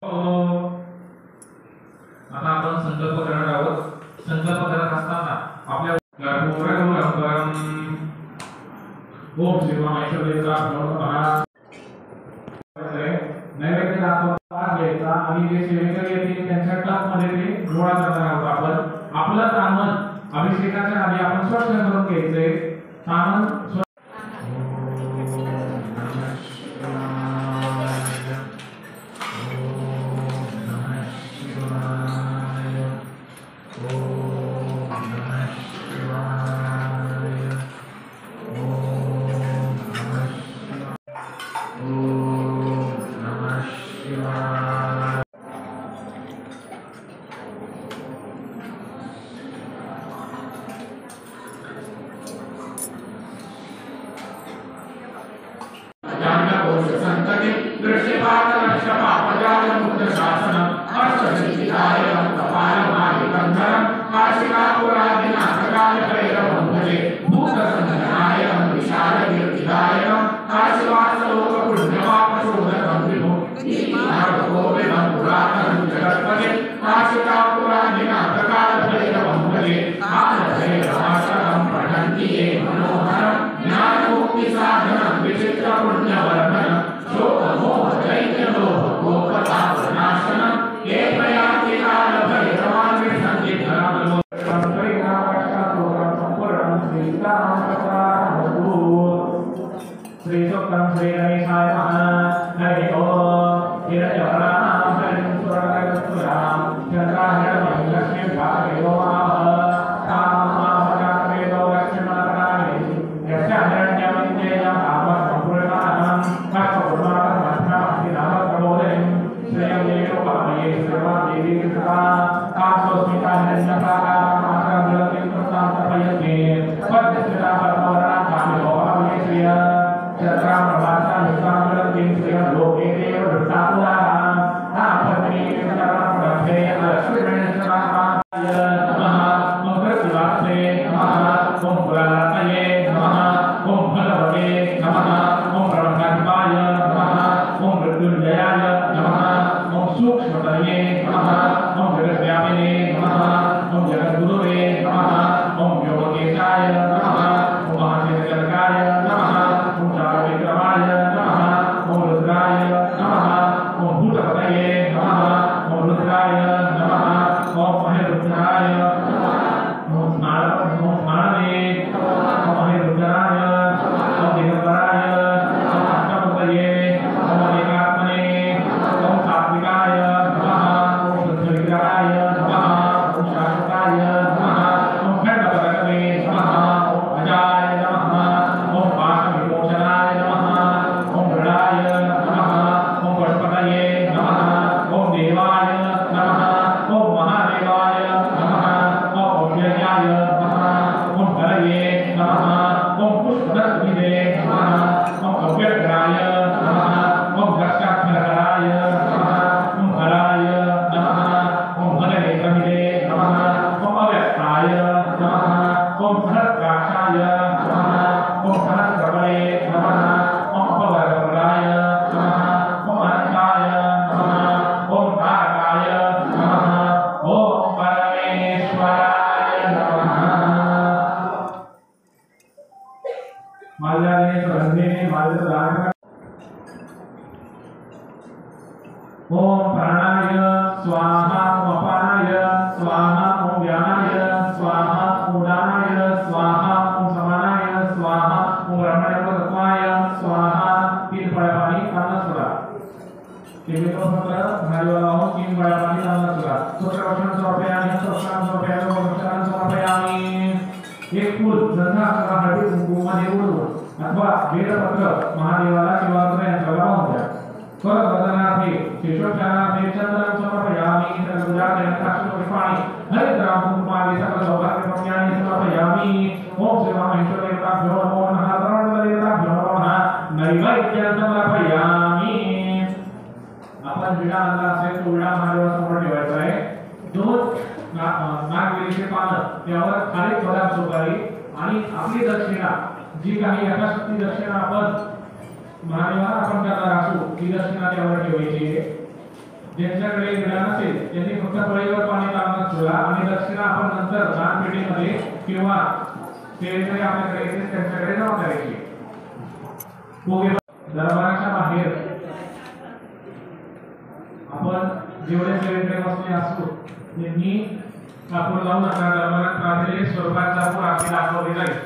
आता आपण संकल्प करणार आहोत। संकल्प करत असताना आपल्या ओम श्री महाईश्वरेचा नमः नैवेद्य दाखवता घ्यायचा आणि जे सेवेकरी येतील त्यांच्या टपमध्ये ते गोळा करणार आहोत। आपण आपलं तामन अभिषेकाच्या आधी आपण स्वच्छ करून घ्यायचे। तामन संतति दृश्यपात रक्षपा पजाल मुक्त शासनम अष्टसिद्धिदाय कपालमादि कंधरम काशिकापुरादिना सकाल भैरवं भजे भूत संजनाय विशाल कीर्तिदाय काशिवासलोक पुण्यवापशोधकं विभो गोविंदं पुरातनं जगत्पते काशिकापुरादिना सकाल भैरवं भजे कालभैरवाष्टकं पठन्ति ये मनोहरं ज्ञानमुक्ति साधनं विचित्र पुण्यवर्धनं शोक मोह दैत्य लोभ कोपताप नाशनम ये प्रयाति काल भैरवानि संधिधरम श्री सुक्तं श्री गणेशाय नमः। हरि ओम हिरण्यवर्णां हरिं सुरगणस्तुरां चन्द्राहिरण्यं लक्ष्मीं भागयो ओम प्राणाय स्वाहा ओम अपानाय स्वाहा ओम व्यानाय स्वाहा ओम उदानाय स्वाहा ओम समानाय स्वाहा ओम ब्रह्मण्यत्वाय स्वाहा। 3 बड़ा पानी करना सोडा केवल तो मतलब हमारे वाला हो 3 बड़ा पानी करना सोडा। सूत्रवचन समर्पयामि सूत्रवचन समर्पयामि सूत्रवचन समर्पयामि। एक फूल गंधा अथवा हळदी कुंकुमाने उडवून अथवा बेलपत्र महादेवाला किंवा यंत्राला वाहून द्या। परत वदनार्थे शिशोपचारार्थे चंदनं समर्पयामि तदुदारयन्ताक्षपुष्पाणि हरिद्रां कुङ्कुमादि सकलसौभाग्यपुण्यानि समर्पयामि। ओम श्री महाईश्वरेभ्यो नमो नमः तरणदेवताभ्यो नमः नैवेद्यं समर्पयामि। आपण विडा आणला असेल तो विडा महादेवासमोर ठेवायचा आहे। 2 नागवेलीचे पानं त्यावर खाली थोडा सुपारी आणि आपली दक्षिणा जी काही यथाशक्ती दक्षिणा आपण महादेवाला आपण करणार असू ती दक्षिणा त्यावर ठेवायची आहे। ज्यांच्याकडे विडा नसेल त्यांनी फक्त फळीवर पाणी लावून ठेवा आणि दक्षिणा आपण नंतर दानपेटीमध्ये किंवा ते जरी आपल्याकडे येते त्यांच्याकडे जमा करायची. दरबाराच्या बाहेर आपण जेवढे सेवेकरी बसले असतो त्यांनी कापूर लावू नका. दरबारात राहिलेले स्वरूपात कापूर आपली दाखवले जाईल.